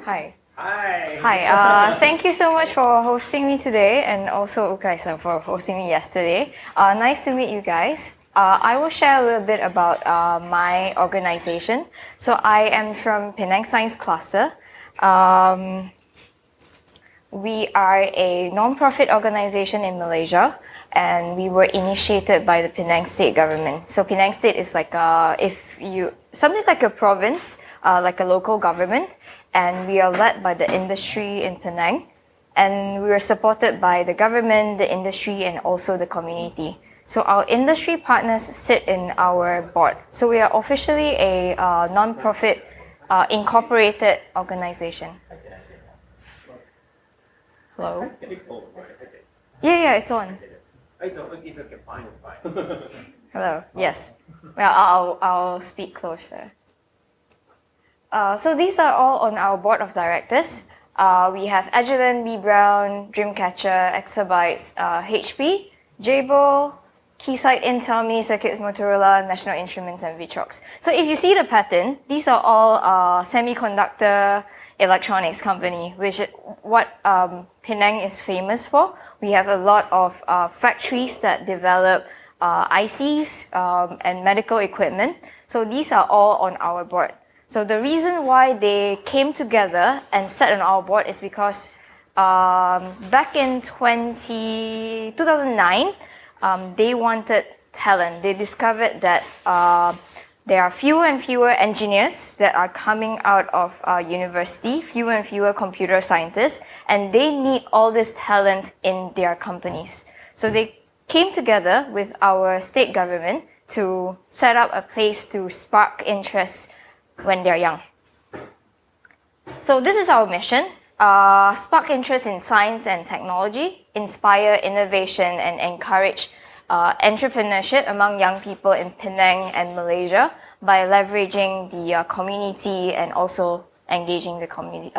Hi. Hi. Hi. Thank you so much for hosting me today, and also Ukai-san for hosting me yesterday. Nice to meet you guys. I will share a little bit about my organization. So I am from Penang Science Cluster. We are a non-profit organization in Malaysia, and we were initiated by the Penang State government. So Penang State is like something like a province, like a local government, and we are led by the industry in Penang, and we are supported by the government, the industry, and also the community. So our industry partners sit in our board. So we are officially a non-profit incorporated organization. Hello? Yeah, it's on. It's okay, fine. Hello. Yes. Well, I'll speak closer. So these are all on our board of directors. We have Agilent, B Brown, Dreamcatcher, Exabytes, HP, Jabil, Keysight, Intel, Mini Circuits, Motorola, National Instruments, and Vitrox. So if you see the pattern, these are all semiconductor electronics company, which is what Penang is famous for. We have a lot of factories that develop ICs and medical equipment. So these are all on our board. So the reason why they came together and sat on our board is because back in 2009, they wanted talent. They discovered that there are fewer and fewer engineers that are coming out of university, fewer and fewer computer scientists, and they need all this talent in their companies. So they came together with our state government to set up a place to spark interest when they're young. So this is our mission: spark interest in science and technology, inspire innovation, and encourage entrepreneurship among young people in Penang and Malaysia by leveraging the community and also engaging the community,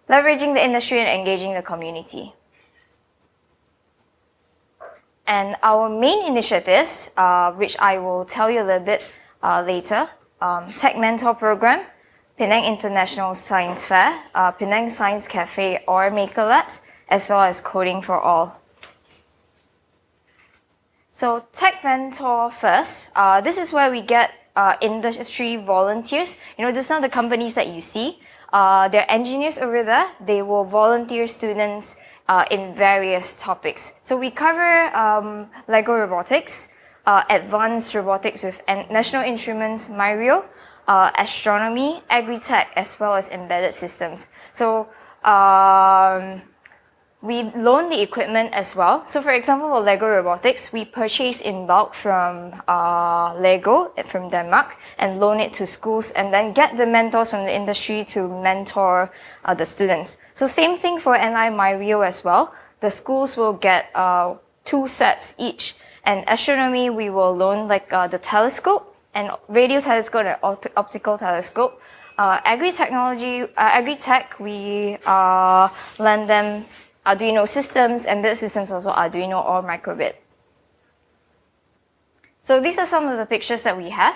leveraging the industry and engaging the community. And our main initiatives, which I will tell you a little bit later, Tech Mentor Program, Penang International Science Fair, Penang Science Café or MakerLabs, as well as Coding for All. So Tech Mentor first, this is where we get industry volunteers. You know, just now the companies that you see, they're engineers over there. They will volunteer students in various topics. So we cover Lego robotics, advanced robotics with National Instruments, Myrio, astronomy, agri-tech, as well as embedded systems. So we loan the equipment as well. So for example, for Lego robotics, we purchase in bulk from Lego from Denmark and loan it to schools and then get the mentors from the industry to mentor the students. So same thing for NI Myrio as well. The schools will get 2 sets each. And astronomy, we will loan like the telescope and radio telescope and optical telescope. Agri-tech, we lend them Arduino systems, embedded systems also Arduino or microbit. So these are some of the pictures that we have.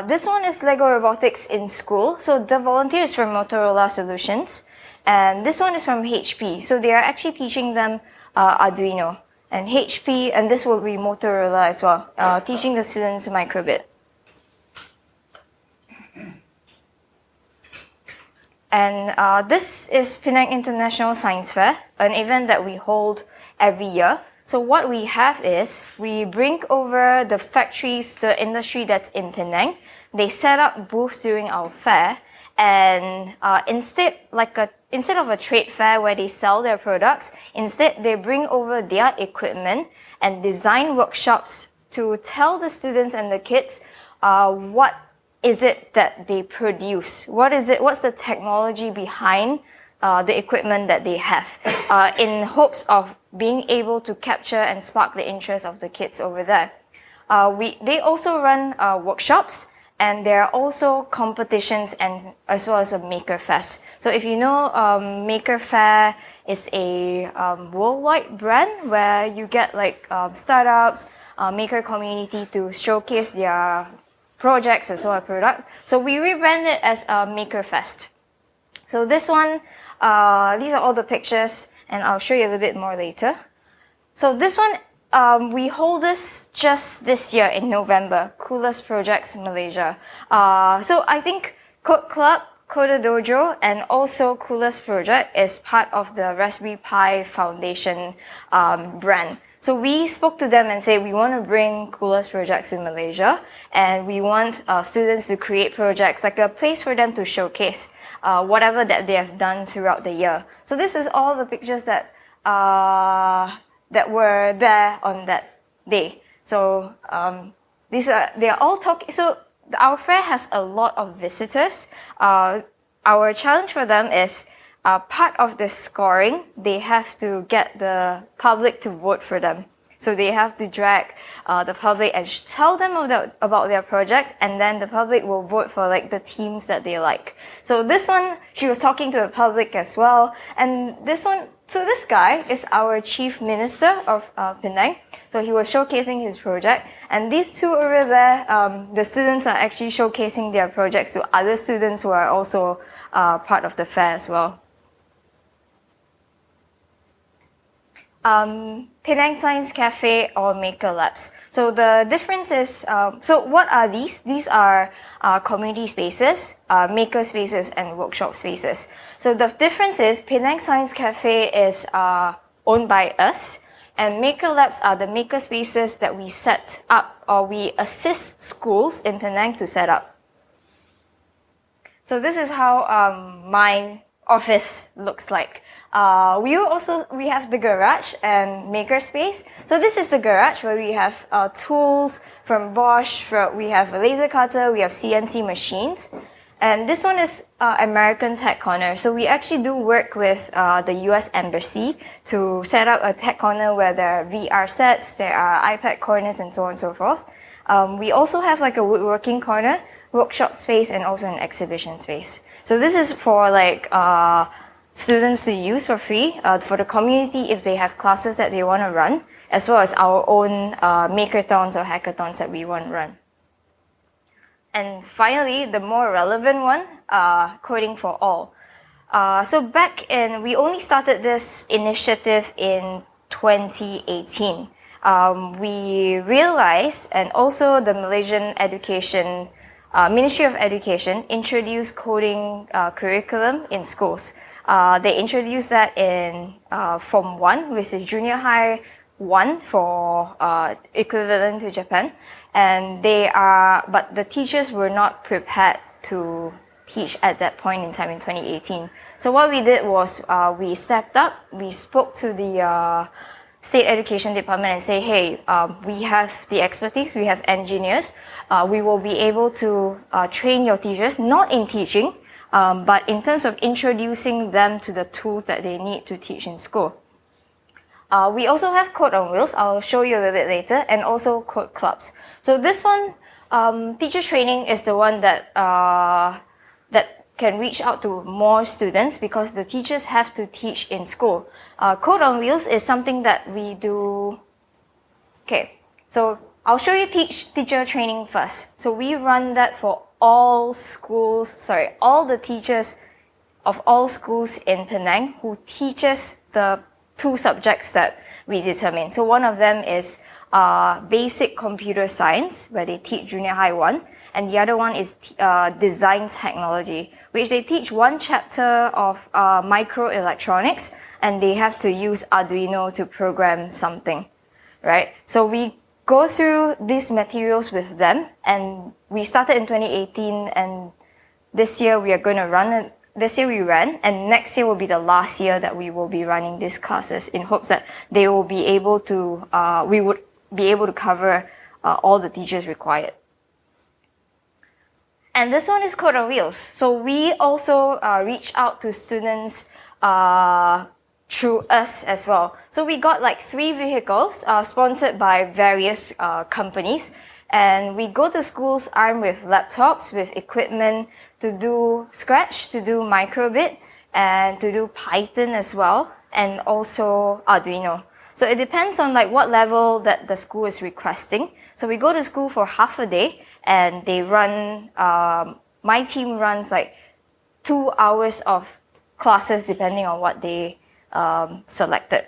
This one is Lego robotics in school. So the volunteer is from Motorola Solutions. And this one is from HP. So they are actually teaching them Arduino. And HP, and this will be Motorola as well, teaching the students microbit. And this is Penang International Science Fair, an event that we hold every year. So what we have is, we bring over the factories, the industry that's in Penang. They set up booths during our fair, and instead of a trade fair where they sell their products, instead they bring over their equipment and design workshops to tell the students and the kids what is it that they produce? What's the technology behind the equipment that they have, in hopes of being able to capture and spark the interest of the kids over there. They also run workshops, and there are also competitions and as well as a Maker Fest. So if you know, Maker Fair is a worldwide brand where you get like startups, maker community to showcase their projects as well as product. So we rebrand it as Maker Fest. So this one, these are all the pictures, and I'll show you a little bit more later. So this one, we hold this just this year in November, Coolest Projects Malaysia. So I think Code Club, CoderDojo, and also Coolest Project is part of the Raspberry Pi Foundation brand. So we spoke to them and said we want to bring Coolest Projects in Malaysia, and we want students to create projects, like a place for them to showcase whatever that they have done throughout the year. So this is all the pictures that were there on that day. So they are all talking. So our fair has a lot of visitors. Our challenge for them is part of the scoring, they have to get the public to vote for them. So they have to drag the public and tell them about their projects, and then the public will vote for like the teams that they like. So this one, she was talking to the public as well. And this one, so this guy is our chief minister of Penang. So he was showcasing his project. And these two over there, the students are actually showcasing their projects to other students who are also part of the fair as well. Penang Science Café or MakerLabs. So the difference is, so what are these? These are community spaces, maker spaces, and workshop spaces. So the difference is Penang Science Café is owned by us, and MakerLabs are the maker spaces that we set up, or we assist schools in Penang to set up. So this is how my office looks like. We have the garage and makerspace. So this is the garage where we have tools from Bosch. We have a laser cutter. We have CNC machines, and this one is American Tech Corner. So we actually do work with the U.S. Embassy to set up a tech corner where there are VR sets, there are iPad corners, and so on and so forth. We also have like a woodworking corner, workshop space, and also an exhibition space. So this is for like students to use for free, for the community if they have classes that they want to run, as well as our own makeathons or hackathons that we want to run. And finally, the more relevant one, Coding for All. So we only started this initiative in 2018. We realized, and also the Malaysian Ministry of Education introduced coding curriculum in schools. They introduced that in Form 1, which is Junior High 1 for equivalent to Japan. And but the teachers were not prepared to teach at that point in time in 2018. So what we did was we stepped up, we spoke to the State Education Department and say, hey, we have the expertise, we have engineers, we will be able to train your teachers, not in teaching, but in terms of introducing them to the tools that they need to teach in school. We also have Code on Wheels, I'll show you a little bit later, and also Code Clubs. So this one, teacher training is the one that can reach out to more students because the teachers have to teach in school. Code on Wheels is something that we do. Okay, so I'll show you teacher training first. So we run that for all the teachers of all schools in Penang who teaches the two subjects that we determine. So one of them is basic computer science, where they teach Junior High 1, and the other one is design technology, which they teach one chapter of microelectronics, and they have to use Arduino to program something, right? So we go through these materials with them, and we started in 2018, and this year we are going to run it. This year we ran, and next year will be the last year that we will be running these classes in hopes that they will be able to, we would be able to cover all the teachers required. And this one is Code on Wheels. So we also reach out to students through us as well. So we got like 3 vehicles sponsored by various companies. And we go to schools armed with laptops, with equipment to do Scratch, to do microbit, and to do Python as well, and also Arduino. So it depends on like what level that the school is requesting. So we go to school for half a day, and they run, my team runs like 2 hours of classes depending on what they selected.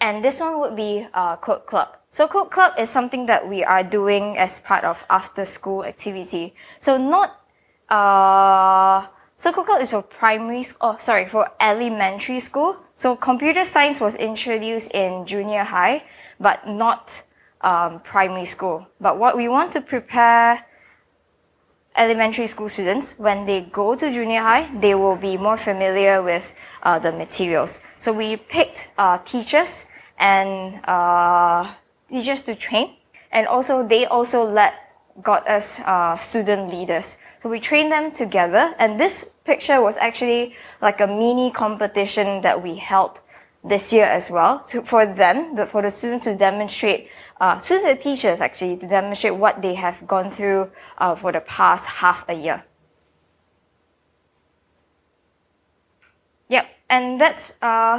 And this one would be Code Club. So Code Club is something that we are doing as part of after-school activity. So so Code Club is for for elementary school. So computer science was introduced in junior high, but not primary school. But what we want to prepare elementary school students, when they go to junior high, they will be more familiar with the materials. So we picked teachers and teachers to train, and also they also got us student leaders. So we trained them together, and this picture was actually like a mini competition that we held this year as well, for the students to demonstrate, students and teachers actually, to demonstrate what they have gone through for the past half a year. Yep, and that's,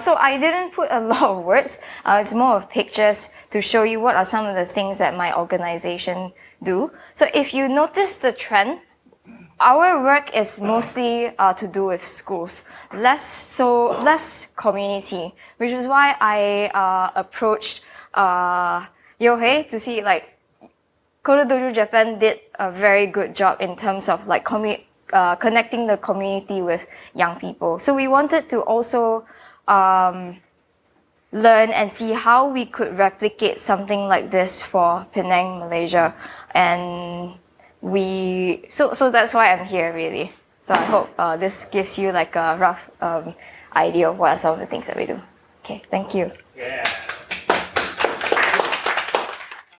so I didn't put a lot of words, it's more of pictures to show you what are some of the things that my organization do. So if you notice the trend, our work is mostly to do with schools, less community, which is why I approached Yohei to see, like, CoderDojo Japan did a very good job in terms of like connecting the community with young people. So we wanted to also learn and see how we could replicate something like this for Penang, Malaysia, and so that's why I'm here, really. So I hope this gives you like a rough idea of what are some of the things that we do. Okay, thank you. Yeah.